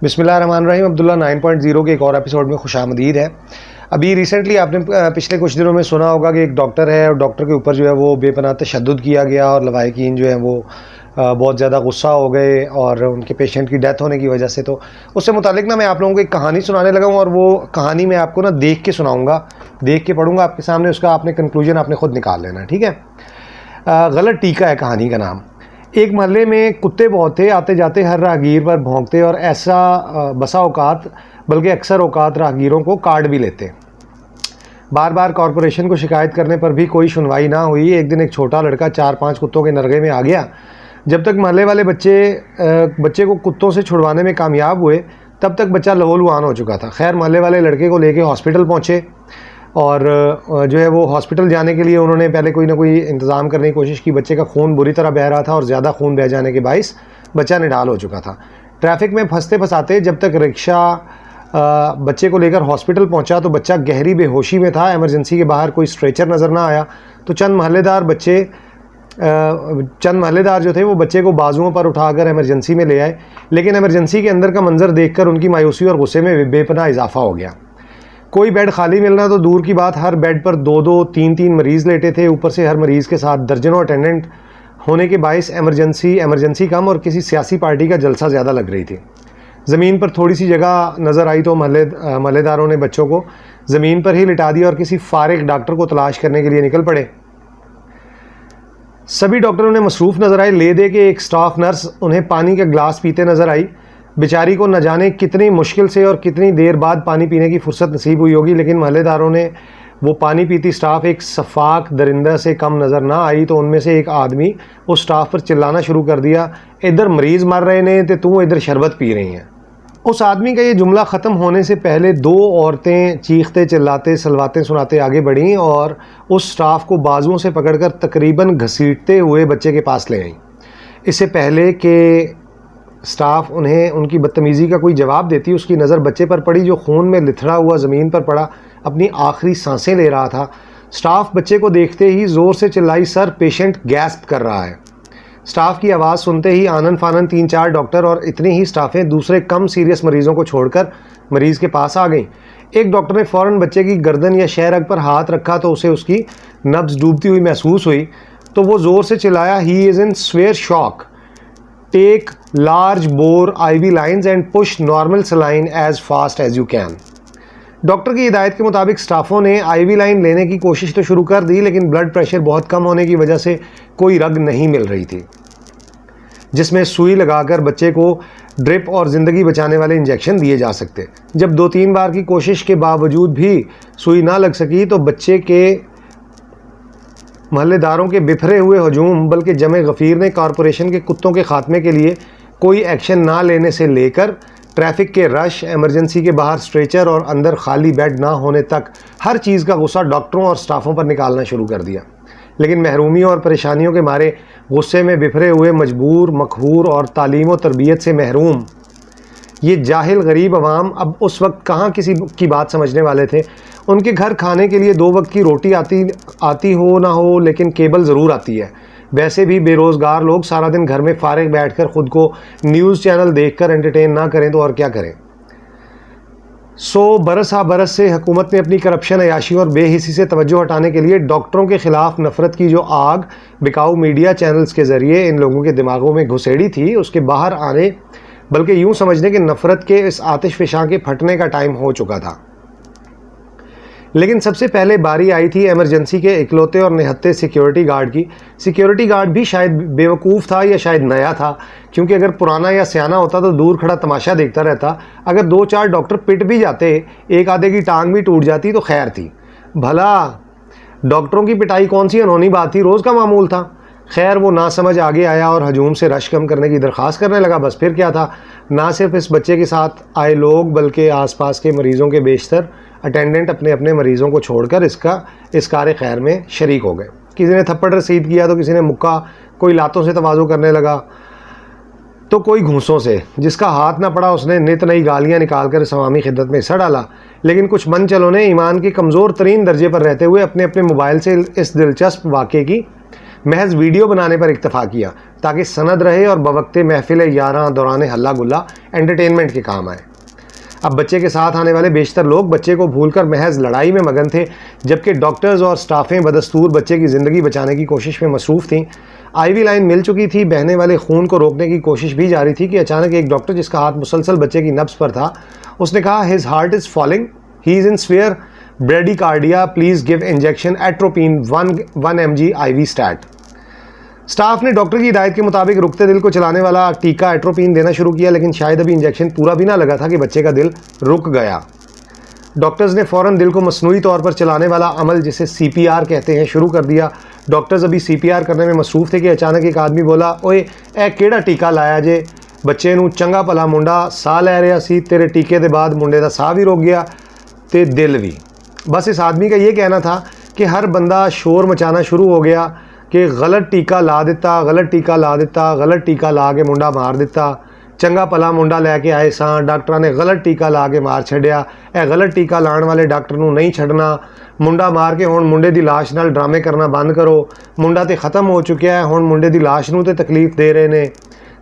बिस्मिल्लाहिर्रहमानिर्रहीम। अब्दुल्ला 9.0 के एक और एपिसोड में खुशामदीद है। अभी रिसेंटली आपने पिछले कुछ दिनों में सुना होगा कि एक डॉक्टर है और डॉक्टर के ऊपर जो है वो बेपनाह तशद्दुद किया गया और लवाहिकीन जो है वो बहुत ज़्यादा गुस्सा हो गए और उनके पेशेंट की डेथ होने की वजह से। तो उससे मुतालिक ना मैं आप लोगों को एक कहानी सुनाने लगा हूँ और वो कहानी मैं आपको ना देख के सुनाऊँगा, देख के पढ़ूँगा आपके सामने, उसका आपने कंक्लूजन आपने ख़ुद निकाल लेना, ठीक है। गलत टीका है कहानी का नाम। एक मोहल्ले में कुत्ते बहुत थे, आते जाते हर राहगीर पर भौंकते और ऐसा बसा औकात बल्कि अक्सर औकात राहगीरों को काट भी लेते। बार बार कॉरपोरेशन को शिकायत करने पर भी कोई सुनवाई ना हुई। एक दिन एक छोटा लड़का 4-5 कुत्तों के नरगे में आ गया। जब तक मोहल्ले वाले बच्चे को कुत्तों से छुड़वाने में कामयाब हुए तब तक बच्चा लहूलुहान हो चुका था। खैर मोहल्ले वाले लड़के को लेके हॉस्पिटल पहुँचे और जो है वो हॉस्पिटल जाने के लिए उन्होंने पहले कोई ना कोई इंतज़ाम करने की कोशिश की। बच्चे का खून बुरी तरह बह रहा था और ज़्यादा खून बह जाने के बाइस बच्चा निढाल हो चुका था। ट्रैफिक में फंसते फंसाते जब तक रिक्शा बच्चे को लेकर हॉस्पिटल पहुंचा तो बच्चा गहरी बेहोशी में था। इमरजेंसी के बाहर कोई स्ट्रेचर नज़र ना आया तो चंद महल्लेदार जो थे वो बच्चे को बाजुओं पर उठाकर इमरजेंसी में ले आए। लेकिन इमरजेंसी के अंदर का मंजर देखकर उनकी मायूसी और गुस्से में बेपनाह इजाफा हो गया। कोई बेड खाली मिलना तो दूर की बात, हर बेड पर 2-2, 3-3 मरीज़ लेटे थे। ऊपर से हर मरीज़ के साथ दर्जनों अटेंडेंट होने के बायस इमरजेंसी कम और किसी सियासी पार्टी का जलसा ज़्यादा लग रही थी। ज़मीन पर थोड़ी सी जगह नज़र आई तो महल्लेदारों ने बच्चों को ज़मीन पर ही लिटा दिया और किसी फारिग डॉक्टर को तलाश करने के लिए निकल पड़े। सभी डॉक्टरों ने मसरूफ़ नज़र आए। ले दे के एक स्टाफ नर्स उन्हें पानी का गिलास पीते नज़र आई। बेचारी को न जाने कितनी मुश्किल से और कितनी देर बाद पानी पीने की फुर्सत नसीब हुई होगी, लेकिन महल्लेदारों ने वो पानी पीती स्टाफ एक सफाक दरिंदा से कम नज़र ना आई तो उनमें से एक आदमी उस स्टाफ पर चिल्लाना शुरू कर दिया, इधर मरीज़ मर रहे ने तो तू इधर शरबत पी रही हैं। उस आदमी का ये जुमला ख़त्म होने से पहले 2 औरतें चीखते चिल्लाते सलवातें सुनाते आगे बढ़ीं और उस स्टाफ को बाजुओं से पकड़कर तकरीबन घसीटते हुए बच्चे के पास ले आईं। इससे पहले कि स्टाफ उन्हें उनकी बदतमीज़ी का कोई जवाब देती, उसकी नज़र बच्चे पर पड़ी जो खून में लिथड़ा हुआ ज़मीन पर पड़ा अपनी आखिरी सांसें ले रहा था। स्टाफ बच्चे को देखते ही ज़ोर से चिल्लाई, सर पेशेंट गैस्प कर रहा है। स्टाफ की आवाज़ सुनते ही आनन फानन 3-4 डॉक्टर और इतनी ही स्टाफें दूसरे कम सीरियस मरीज़ों को छोड़कर मरीज़ के पास आ गईं। एक डॉक्टर ने फ़ौरन बच्चे की गर्दन या शहरग पर हाथ रखा तो उसे उसकी नब्ज़ डूबती हुई महसूस हुई तो वो ज़ोर से चिल्लाया, he is in square shock, take large bore IV lines and push normal saline as fast as you can. Doctor की हिदायत के मुताबिक स्टाफों ने IV लाइन लेने की कोशिश तो शुरू कर दी, लेकिन ब्लड प्रेशर बहुत कम होने की वजह से कोई रग नहीं मिल रही थी जिसमें सुई लगाकर बच्चे को ड्रिप और ज़िंदगी बचाने वाले इंजेक्शन दिए जा सकते। जब 2-3 बार की कोशिश के बावजूद भी सुई ना लग सकी तो बच्चे के महल्लेदारों के बिखरे हुए हजूम बल्कि जमे गफ़ीर ने कॉरपोरेशन के कुत्तों के खात्मे के लिए कोई एक्शन ना लेने से लेकर ट्रैफिक के रश, इमरजेंसी के बाहर स्ट्रेचर और अंदर खाली बेड ना होने तक हर चीज़ का गुस्सा डॉक्टरों और स्टाफों पर निकालना शुरू कर दिया। लेकिन महरूमियों और परेशानियों के मारे गुस्से में बिखरे हुए मजबूर, मकहूर और तालीम व तरबियत से महरूम ये जाहिल गरीब अवाम अब उस वक्त कहाँ किसी की बात समझने वाले थे। उनके घर खाने के लिए 2 वक्त की रोटी आती हो ना हो, लेकिन केबल ज़रूर आती है। वैसे भी बेरोज़गार लोग सारा दिन घर में फारिग बैठकर ख़ुद को न्यूज़ चैनल देखकर एंटरटेन ना करें तो और क्या करें। बरस से हुकूमत ने अपनी करप्शन, अयाशी और बेहिसी से तवज्जो हटाने के लिए डॉक्टरों के ख़िलाफ़ नफ़रत की जो आग बिकाऊ मीडिया चैनल्स के ज़रिए इन लोगों के दिमागों में घुसेड़ी थी, उसके बाहर आने बल्कि यूँ समझने कि नफ़रत के इस आतिशफ़िशां के फटने का टाइम हो चुका था। लेकिन सबसे पहले बारी आई थी इमरजेंसी के इकलौते और निहत्ते सिक्योरिटी गार्ड की। सिक्योरिटी गार्ड भी शायद बेवकूफ़ था या शायद नया था, क्योंकि अगर पुराना या सियाना होता तो दूर खड़ा तमाशा देखता रहता। अगर 2-4 डॉक्टर पिट भी जाते, एक आधे की टांग भी टूट जाती तो खैर थी। भला डॉक्टरों की पिटाई कौन सी अनहोनी बात थी, रोज़ का मामूल था। खैर वो ना समझ आगे आया और हजूम से रश कम करने की दरख्वास्त करने लगा। बस फिर क्या था, ना सिर्फ इस बच्चे के साथ आए लोग बल्कि आसपास के मरीज़ों के बेशतर अटेंडेंट अपने अपने मरीज़ों को छोड़कर इस कार खैर में शरीक हो गए। किसी ने थप्पड़ रसीद किया तो किसी ने मुक्का, कोई लातों से तवाज़ो करने लगा तो कोई घूंसों से। जिसका हाथ ना पड़ा उसने नित नई गालियाँ निकाल कर इस अवामी खिदमत में हिस्सा डाला। लेकिन कुछ मन चलों ने ईमान के कमज़ोर तरीन दर्जे पर रहते हुए अपने अपने मोबाइल से इस दिलचस्प वाक़े की महज वीडियो बनाने पर इक्तफ़ा किया। ताकि सनद रहे और बवक्ते महफिल यारा दौरान हल्ला गुल्ला एंटरटेनमेंट के काम आए। अब बच्चे के साथ आने वाले बेशतर लोग बच्चे को भूलकर महज लड़ाई में मगन थे, जबकि डॉक्टर्स और स्टाफें बदस्तूर बच्चे की ज़िंदगी बचाने की कोशिश में मसरूफ़ थीं। आईवी लाइन मिल चुकी थी, बहने वाले खून को रोकने की कोशिश भी जारी थी कि अचानक एक डॉक्टर जिसका हाथ मुसलसल बच्चे की नब्ज़ पर था, उसने कहा, his heart is falling, he is in square bradycardia, please give injection atropine 1 mg IV stat. Staff ने डॉक्टर की हिदायत के मुताबिक रुकते दिल को चलाने वाला टीका एट्रोपिन देना शुरू किया, लेकिन शायद अभी इंजेक्शन पूरा भी ना लगा था कि बच्चे का दिल रुक गया। डॉक्टर्स ने फ़ौरन दिल को मसनूई तौर पर चलाने वाला अमल, जिसे CPR कहते हैं, शुरू कर दिया। डॉक्टर्स अभी CPR करने में मसरूफ़ थे कि अचानक एक आदमी बोला, ओए ए केड़ा टीका लाया जे, बच्चे नूं चंगा भला मुंडा साह लै रहा सी, तेरे टीके के बाद मुंडे दा साह भी रुक गया ते दिल भी। बस इस आदमी का ये कहना था कि हर बंदा शोर मचाना शुरू हो गया कि गलत टीका ला दिता, गलत टीका ला दिता, गलत टीका ला के मुंडा मार दिता, चंगा भला मुंडा लैके आए सां, डॉक्टर ने गलत टीका ला के मार छड्या, ए गलत टीका लाने वाले डॉक्टर नूं नहीं छड्डना, मुंडा मार के हुण मुंडे दी लाश नाल ड्रामे करना बंद करो, मुंडा ते ख़त्म हो चुका है, हुण मुंडे दी लाश नूं ते तकलीफ दे रहे ने,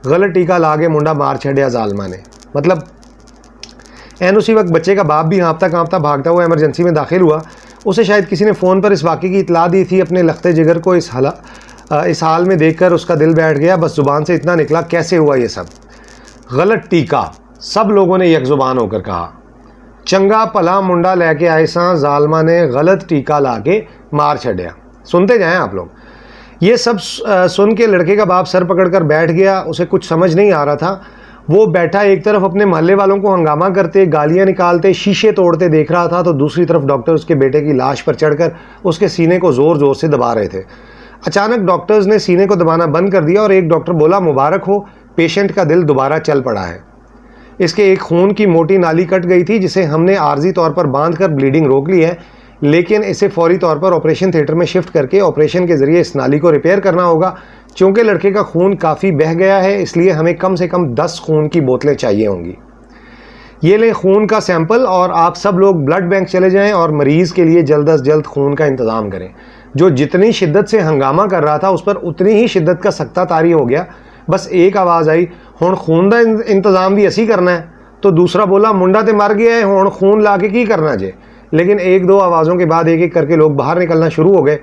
गलत टीका ला के मुंडा मार छड्या जालमा ने। मतलब एन उसी वक्त बच्चे का बाप भी हाँफता काँपता भागता हुआ एमरजेंसी में दाखिल हुआ। उसे शायद किसी ने फ़ोन पर इस वाक़े की इतला दी थी। अपने लखते जिगर को इस हाल में देखकर उसका दिल बैठ गया। बस ज़ुबान से इतना निकला, कैसे हुआ ये सब? गलत टीका, सब लोगों ने एक ज़ुबान होकर कहा। चंगा भला मुंडा लैके आए सां, जालमा ने गलत टीका ला के मार छड्या। सुनते जाएं आप लोग। ये सब सुन के लड़के का बाप सर पकड़कर बैठ गया। उसे कुछ समझ नहीं आ रहा था। वो बैठा एक तरफ अपने मोहल्ले वालों को हंगामा करते, गालियां निकालते, शीशे तोड़ते देख रहा था, तो दूसरी तरफ डॉक्टर उसके बेटे की लाश पर चढ़कर उसके सीने को ज़ोर ज़ोर से दबा रहे थे। अचानक डॉक्टर्स ने सीने को दबाना बंद कर दिया और एक डॉक्टर बोला, मुबारक हो, पेशेंट का दिल दोबारा चल पड़ा है। इसके एक खून की मोटी नाली कट गई थी, जिसे हमने आर्जी तौर पर बांध कर ब्लीडिंग रोक ली है, लेकिन इसे फौरी तौर पर ऑपरेशन थिएटर में शिफ्ट करके ऑपरेशन के ज़रिए इस नाली को रिपेयर करना होगा। चूँकि लड़के का खून काफ़ी बह गया है, इसलिए हमें कम से कम 10 खून की बोतलें चाहिए होंगी। ये लें खून का सैंपल और आप सब लोग ब्लड बैंक चले जाएं और मरीज़ के लिए जल्द अज जल्द खून का इंतज़ाम करें। जो जितनी शिद्दत से हंगामा कर रहा था, उस पर उतनी ही शिद्दत का सख्ता तारी हो गया। बस एक आवाज़ आई, हुण खून का इंतज़ाम भी असी करना है। तो दूसरा बोला, मुंडा तो मर गया है, हुण खून ला के की करना जे। लेकिन एक दो आवाज़ों के बाद एक एक करके लोग बाहर निकलना शुरू हो गए।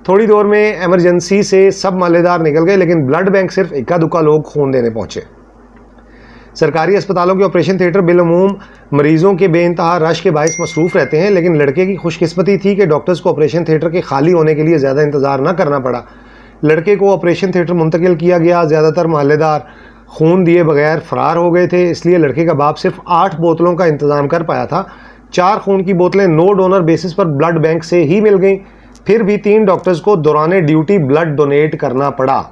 थोड़ी देर में एमरजेंसी से सब मालेदार निकल गए, लेकिन ब्लड बैंक सिर्फ इक्का दुक्का लोग खून देने पहुंचे। सरकारी अस्पतालों के ऑपरेशन थिएटर बिलअमूम मरीजों के बेइंतहा रश के बायस मसरूफ़ रहते हैं, लेकिन लड़के की खुशकिस्मती थी कि डॉक्टर्स को ऑपरेशन थिएटर के खाली होने के लिए ज़्यादा इंतज़ार न करना पड़ा। लड़के को ऑपरेशन थिएटर मुंतकिल किया गया। ज़्यादातर मोहल्लेदार खून दिए बगैर फ़रार हो गए थे, इसलिए लड़के का बाप सिर्फ 8 बोतलों का इंतज़ाम कर पाया था। 4 खून की बोतलें नो डोनर बेसिस पर ब्लड बैंक से ही मिल गईं। फिर भी 3 डॉक्टर्स को दौरान ड्यूटी ब्लड डोनेट करना पड़ा।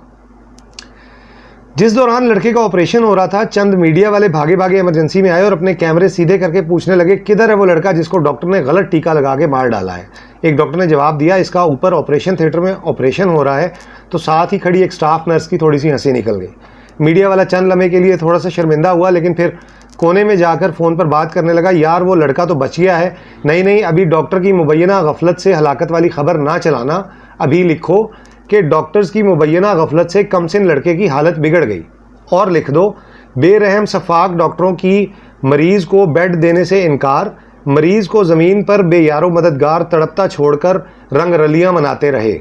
जिस दौरान लड़के का ऑपरेशन हो रहा था, चंद मीडिया वाले भागे भागे इमरजेंसी में आए और अपने कैमरे सीधे करके पूछने लगे, किधर है वो लड़का जिसको डॉक्टर ने गलत टीका लगा के मार डाला है। एक डॉक्टर ने जवाब दिया, इसका ऊपर ऑपरेशन थिएटर में ऑपरेशन हो रहा है। तो साथ ही खड़ी एक स्टाफ नर्स की थोड़ी सी हंसी निकल गई। मीडिया वाला चंद लम्हे के लिए थोड़ा सा शर्मिंदा हुआ, लेकिन फिर कोने में जाकर फ़ोन पर बात करने लगा, यार वो लड़का तो बच गया है। नहीं, अभी डॉक्टर की मुबैना गफलत से हलाकत वाली खबर ना चलाना। अभी लिखो कि डॉक्टर्स की मुबैना गफलत से कमसिन लड़के की हालत बिगड़ गई। और लिख दो, बेरहम शफाक डॉक्टरों की मरीज़ को बेड देने से इनकार, मरीज़ को ज़मीन पर बेयारो मददगार तड़पता छोड़कर रंग रलियाँ मनाते रहे।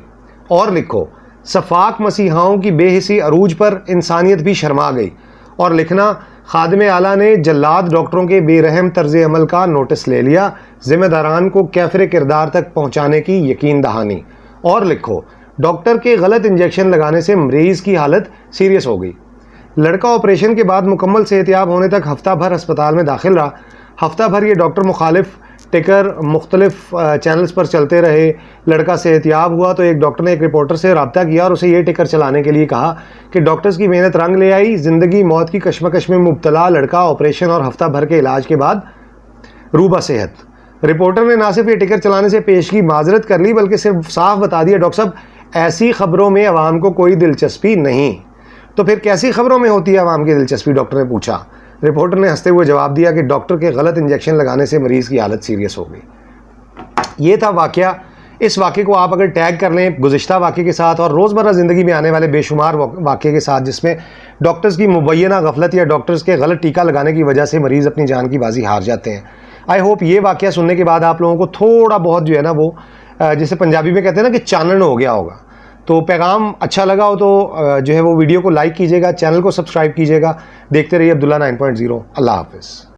और लिखो, शफाक मसीहाओं की बेहिसी अरूज पर इंसानियत भी शर्मा गई। और लिखना, खादिम आला ने जल्लाद डॉक्टरों के बेरहम तर्ज अमल का नोटिस ले लिया, जिम्मेदारान को कैफर किरदार तक पहुंचाने की यकीन दहानी। और लिखो, डॉक्टर के गलत इंजेक्शन लगाने से मरीज़ की हालत सीरियस हो गई। लड़का ऑपरेशन के बाद मुकम्मल सेहतियाब होने तक हफ्ता भर अस्पताल में दाखिल रहा। हफ्ता भर ये डॉक्टर मुखालिफ टिकर मुख्तलिफ चैनल्स पर चलते रहे। लड़का सेहतियाब हुआ तो एक डॉक्टर ने एक रिपोर्टर से रब्ता किया और उसे ये टिकर चलाने के लिए कहा कि डॉक्टर्स की मेहनत रंग ले आई। ज़िंदगी मौत की कश्मकश में मुब्तला लड़का ऑपरेशन और हफ्ता भर के इलाज के बाद रूबा सेहत। रिपोर्टर ने ना सिर्फ ये टिकर चलाने से पेशगी माजरत कर ली, बल्कि सिर्फ साफ बता दिया, डॉक्टर साहब ऐसी खबरों में अवाम को कोई दिलचस्पी नहीं। तो फिर कैसी खबरों में होती है अवाम की दिलचस्पी, डॉक्टर ने पूछा। रिपोर्टर ने हंसते हुए जवाब दिया कि डॉक्टर के गलत इंजेक्शन लगाने से मरीज़ की हालत सीरियस हो गई। ये था वाक़या इस वाक़े को आप अगर टैग कर लें गुज़िश्ता वाक़े के साथ और रोज़मर्रा ज़िंदगी में आने वाले बेशुमार वाक़े के साथ, जिसमें डॉक्टर्स की मुबैना गफलत या डॉक्टर्स के गलत टीका लगाने की वजह से मरीज़ अपनी जान की बाजी हार जाते हैं। आई होप ये वाक़या सुनने के बाद आप लोगों को थोड़ा बहुत जो है ना वो जिसे पंजाबी में कहते हैं ना कि चानन हो गया होगा। तो पैगाम अच्छा लगा हो तो जो है वो वीडियो को लाइक कीजिएगा, चैनल को सब्सक्राइब कीजिएगा। देखते रहिए अब्दुल्ला 9.0। अल्लाह हाफ़िज़।